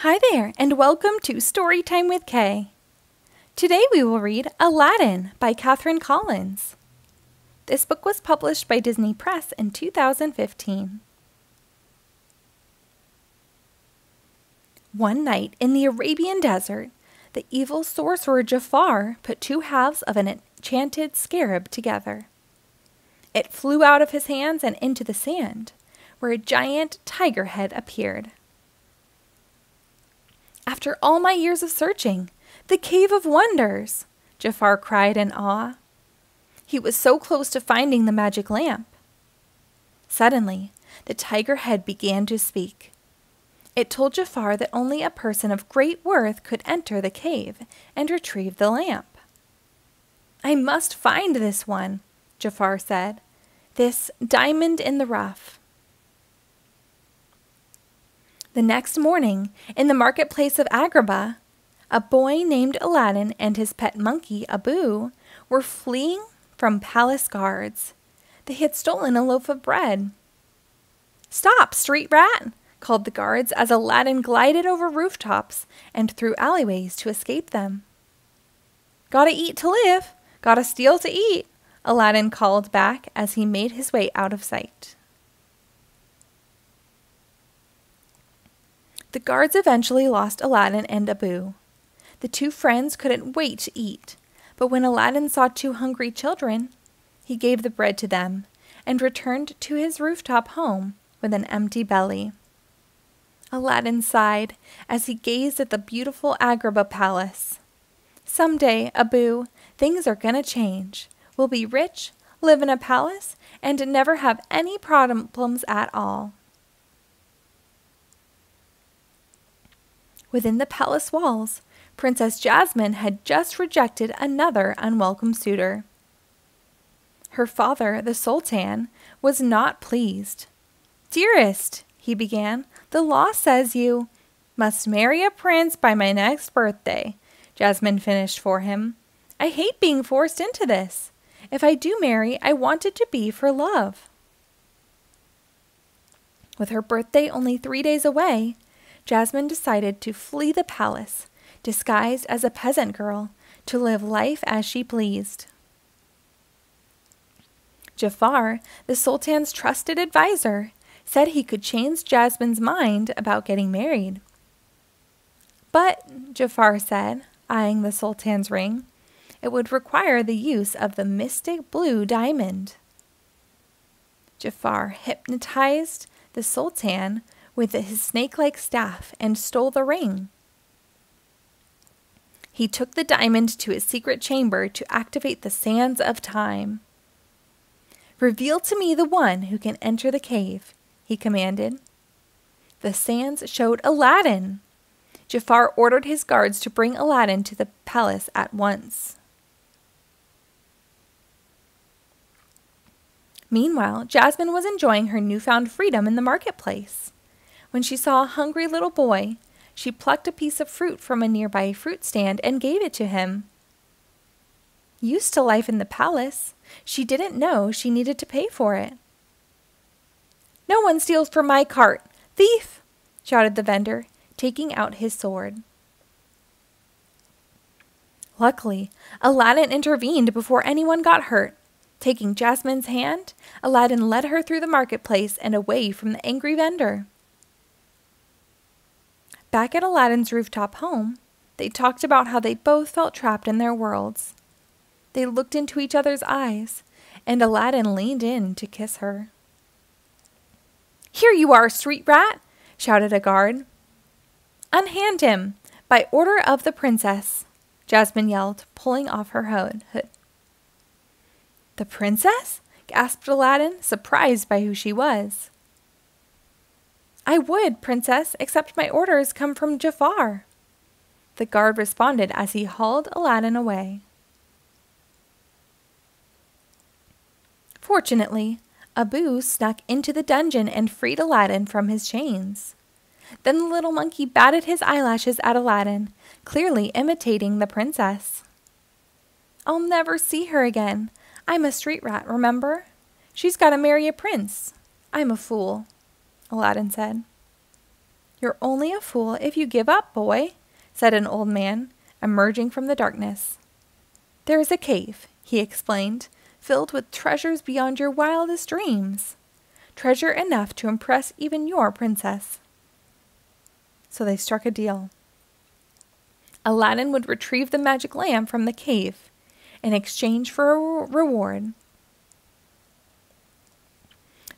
Hi there, and welcome to Storytime with Kay. Today we will read Aladdin by Kathryn Collins. This book was published by Disney Press in 2015. One night in the Arabian desert, the evil sorcerer Jafar put two halves of an enchanted scarab together. It flew out of his hands and into the sand, where a giant tiger head appeared. "After all my years of searching, the Cave of Wonders!" Jafar cried in awe. He was so close to finding the magic lamp. Suddenly, the tiger head began to speak. It told Jafar that only a person of great worth could enter the cave and retrieve the lamp. "I must find this one," Jafar said, "this diamond in the rough." The next morning, in the marketplace of Agrabah, a boy named Aladdin and his pet monkey, Abu, were fleeing from palace guards. They had stolen a loaf of bread. "Stop, street rat!" called the guards as Aladdin glided over rooftops and through alleyways to escape them. "Gotta eat to live, gotta steal to eat," Aladdin called back as he made his way out of sight. The guards eventually lost Aladdin and Abu. The two friends couldn't wait to eat, but when Aladdin saw two hungry children, he gave the bread to them and returned to his rooftop home with an empty belly. Aladdin sighed as he gazed at the beautiful Agrabah palace. "Someday, Abu, things are gonna change. We'll be rich, live in a palace, and never have any problems at all." Within the palace walls, Princess Jasmine had just rejected another unwelcome suitor. Her father, the Sultan, was not pleased. "Dearest," he began, "the law says you—" "Must marry a prince by my next birthday," Jasmine finished for him. "I hate being forced into this. If I do marry, I want it to be for love." With her birthday only 3 days away, Jasmine decided to flee the palace, disguised as a peasant girl, to live life as she pleased. Jafar, the Sultan's trusted advisor, said he could change Jasmine's mind about getting married. "But," Jafar said, eyeing the Sultan's ring, "it would require the use of the mystic blue diamond." Jafar hypnotized the Sultan with his snake-like staff and stole the ring. He took the diamond to his secret chamber to activate the sands of time. "Reveal to me the one who can enter the cave," he commanded. The sands showed Aladdin. Jafar ordered his guards to bring Aladdin to the palace at once. Meanwhile, Jasmine was enjoying her newfound freedom in the marketplace. When she saw a hungry little boy, she plucked a piece of fruit from a nearby fruit stand and gave it to him. Used to life in the palace, she didn't know she needed to pay for it. "No one steals from my cart! Thief!" shouted the vendor, taking out his sword. Luckily, Aladdin intervened before anyone got hurt. Taking Jasmine's hand, Aladdin led her through the marketplace and away from the angry vendor. Back at Aladdin's rooftop home, they talked about how they both felt trapped in their worlds. They looked into each other's eyes, and Aladdin leaned in to kiss her. "Here you are, street rat!" shouted a guard. "Unhand him, by order of the princess," Jasmine yelled, pulling off her hood. "The princess?" gasped Aladdin, surprised by who she was. "I would, princess, except my orders come from Jafar," the guard responded as he hauled Aladdin away. Fortunately, Abu snuck into the dungeon and freed Aladdin from his chains. Then the little monkey batted his eyelashes at Aladdin, clearly imitating the princess. "I'll never see her again. I'm a street rat, remember? She's got to marry a prince. I'm a fool," Aladdin said. "You're only a fool if you give up, boy," said an old man, emerging from the darkness. "There is a cave," he explained, "filled with treasures beyond your wildest dreams. Treasure enough to impress even your princess." So they struck a deal. Aladdin would retrieve the magic lamp from the cave in exchange for a reward.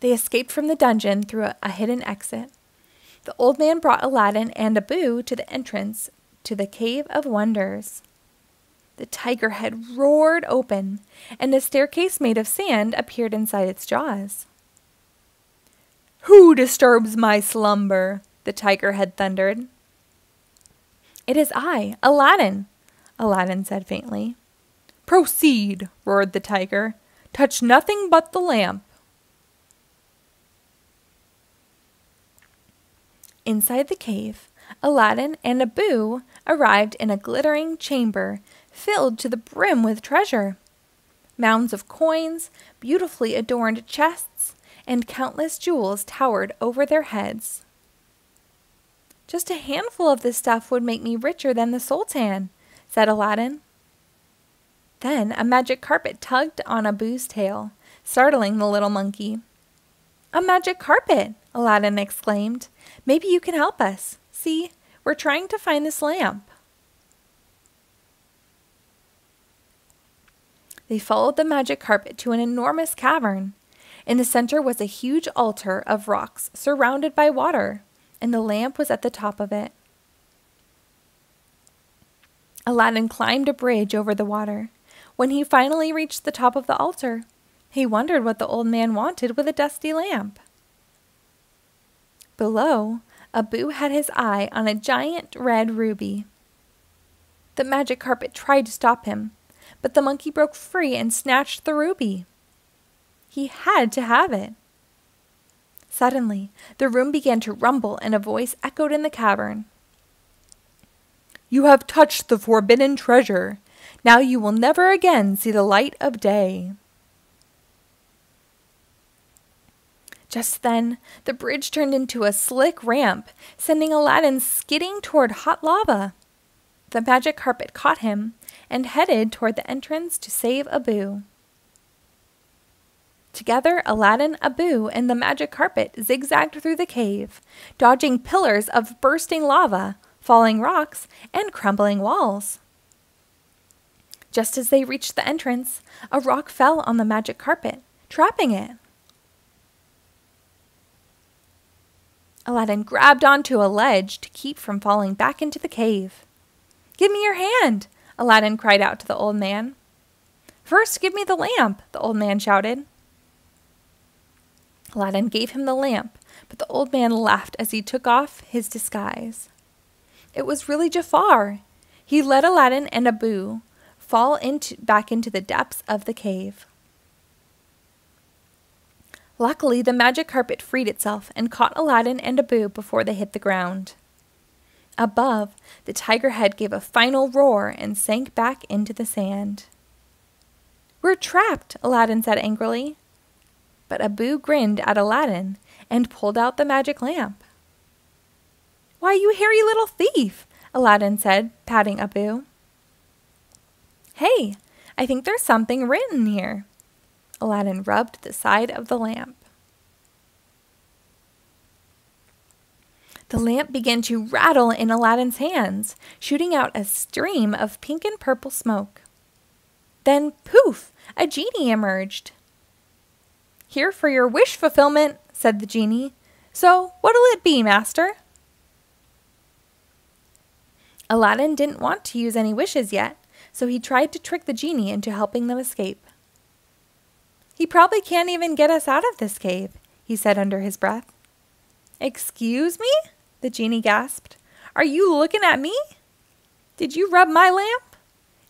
They escaped from the dungeon through a hidden exit. The old man brought Aladdin and Abu to the entrance to the Cave of Wonders. The tiger head roared open, and a staircase made of sand appeared inside its jaws. "Who disturbs my slumber?" the tiger head thundered. "It is I, Aladdin," Aladdin said faintly. "Proceed," roared the tiger. "Touch nothing but the lamp." Inside the cave, Aladdin and Abu arrived in a glittering chamber filled to the brim with treasure. Mounds of coins, beautifully adorned chests, and countless jewels towered over their heads. "Just a handful of this stuff would make me richer than the Sultan," said Aladdin. Then a magic carpet tugged on Abu's tail, startling the little monkey. "A magic carpet!" Aladdin exclaimed. "Maybe you can help us. See, we're trying to find this lamp." They followed the magic carpet to an enormous cavern. In the center was a huge altar of rocks surrounded by water, and the lamp was at the top of it. Aladdin climbed a bridge over the water. When he finally reached the top of the altar, he wondered what the old man wanted with a dusty lamp. Below, Abu had his eye on a giant red ruby. The magic carpet tried to stop him, but the monkey broke free and snatched the ruby. He had to have it. Suddenly, the room began to rumble and a voice echoed in the cavern. "You have touched the forbidden treasure. Now you will never again see the light of day." Just then, the bridge turned into a slick ramp, sending Aladdin skidding toward hot lava. The magic carpet caught him and headed toward the entrance to save Abu. Together, Aladdin, Abu, and the magic carpet zigzagged through the cave, dodging pillars of bursting lava, falling rocks, and crumbling walls. Just as they reached the entrance, a rock fell on the magic carpet, trapping it. Aladdin grabbed onto a ledge to keep from falling back into the cave. "Give me your hand!" Aladdin cried out to the old man. "First, give me the lamp!" the old man shouted. Aladdin gave him the lamp, but the old man laughed as he took off his disguise. It was really Jafar. He let Aladdin and Abu fall back into the depths of the cave. Luckily, the magic carpet freed itself and caught Aladdin and Abu before they hit the ground. Above, the tiger head gave a final roar and sank back into the sand. "We're trapped," Aladdin said angrily. But Abu grinned at Aladdin and pulled out the magic lamp. "Why, you hairy little thief," Aladdin said, patting Abu. "Hey, I think there's something written here." Aladdin rubbed the side of the lamp. The lamp began to rattle in Aladdin's hands, shooting out a stream of pink and purple smoke. Then, poof, a genie emerged. "Here for your wish fulfillment," said the genie. "So, what'll it be, master?" Aladdin didn't want to use any wishes yet, so he tried to trick the genie into helping them escape. "He probably can't even get us out of this cave," he said under his breath. "Excuse me?" the genie gasped. "Are you looking at me? Did you rub my lamp?"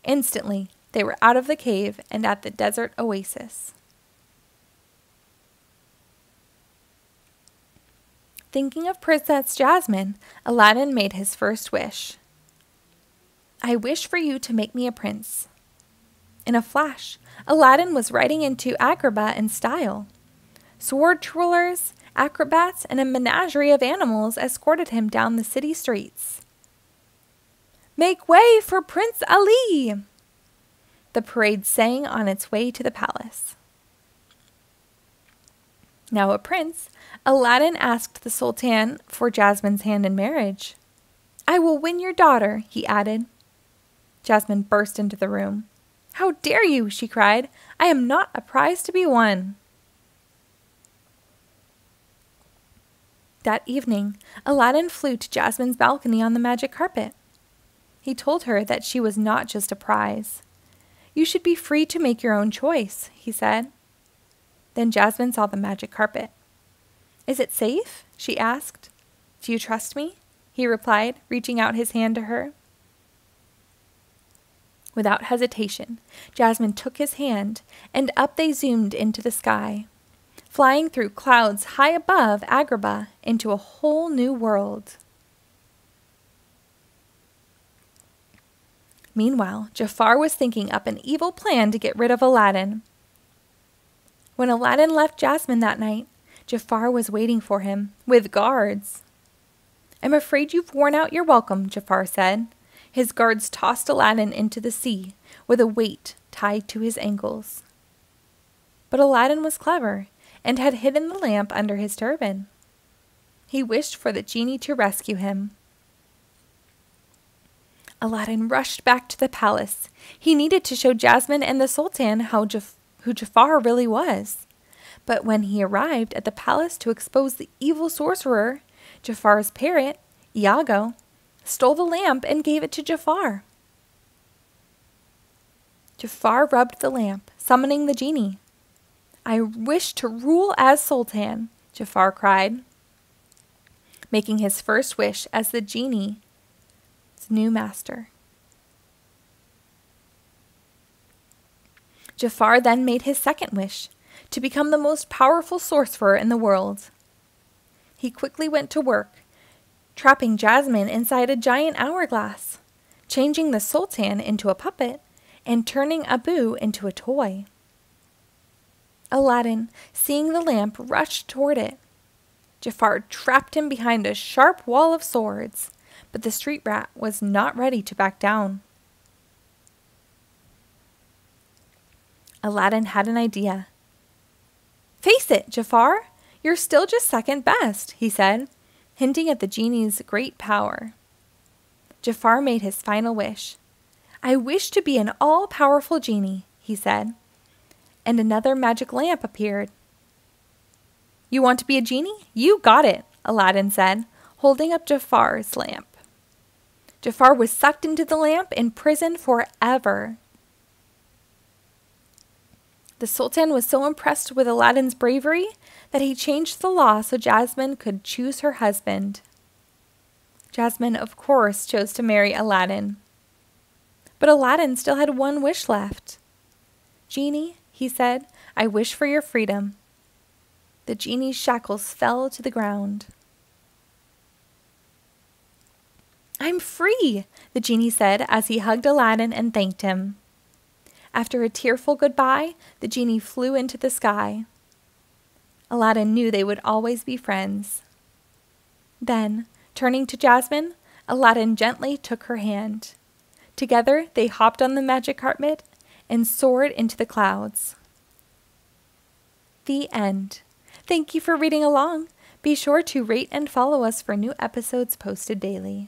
Instantly, they were out of the cave and at the desert oasis. Thinking of Princess Jasmine, Aladdin made his first wish. "I wish for you to make me a prince." In a flash, Aladdin was riding into Agrabah in style. Sword twirlers Acrobats and a menagerie of animals escorted him down the city streets. "Make way for Prince Ali!" The parade sang on its way to the palace. Now a prince, Aladdin asked the Sultan for Jasmine's hand in marriage. "I will win your daughter," he added. Jasmine burst into the room. "How dare you?" she cried. "I am not a prize to be won." That evening, Aladdin flew to Jasmine's balcony on the magic carpet. He told her that she was not just a prize. "You should be free to make your own choice," he said. Then Jasmine saw the magic carpet. "Is it safe?" she asked. "Do you trust me?" he replied, reaching out his hand to her. Without hesitation, Jasmine took his hand, and up they zoomed into the sky, flying through clouds high above Agrabah into a whole new world. Meanwhile, Jafar was thinking up an evil plan to get rid of Aladdin. When Aladdin left Jasmine that night, Jafar was waiting for him, with guards. "I'm afraid you've worn out your welcome," Jafar said. His guards tossed Aladdin into the sea, with a weight tied to his ankles. But Aladdin was clever, and had hidden the lamp under his turban. He wished for the genie to rescue him. Aladdin rushed back to the palace. He needed to show Jasmine and the Sultan who Jafar really was. But when he arrived at the palace to expose the evil sorcerer, Jafar's parrot, Iago, stole the lamp and gave it to Jafar. Jafar rubbed the lamp, summoning the genie. "I wish to rule as Sultan," Jafar cried, making his first wish as the genie's new master. Jafar then made his second wish, to become the most powerful sorcerer in the world. He quickly went to work, trapping Jasmine inside a giant hourglass, changing the Sultan into a puppet, and turning Abu into a toy. Aladdin, seeing the lamp, rushed toward it. Jafar trapped him behind a sharp wall of swords, but the street rat was not ready to back down. Aladdin had an idea. "Face it, Jafar, you're still just second best," he said, hinting at the genie's great power. Jafar made his final wish. "I wish to be an all-powerful genie," he said, and another magic lamp appeared. "You want to be a genie? You got it," Aladdin said, holding up Jafar's lamp. Jafar was sucked into the lamp, imprisoned forever. The Sultan was so impressed with Aladdin's bravery that he changed the law so Jasmine could choose her husband. Jasmine, of course, chose to marry Aladdin. But Aladdin still had one wish left. "Genie," he said, "I wish for your freedom." The genie's shackles fell to the ground. "I'm free," the genie said as he hugged Aladdin and thanked him. After a tearful goodbye, the genie flew into the sky. Aladdin knew they would always be friends. Then, turning to Jasmine, Aladdin gently took her hand. Together, they hopped on the magic carpet and soared into the clouds. The end. Thank you for reading along. Be sure to rate and follow us for new episodes posted daily.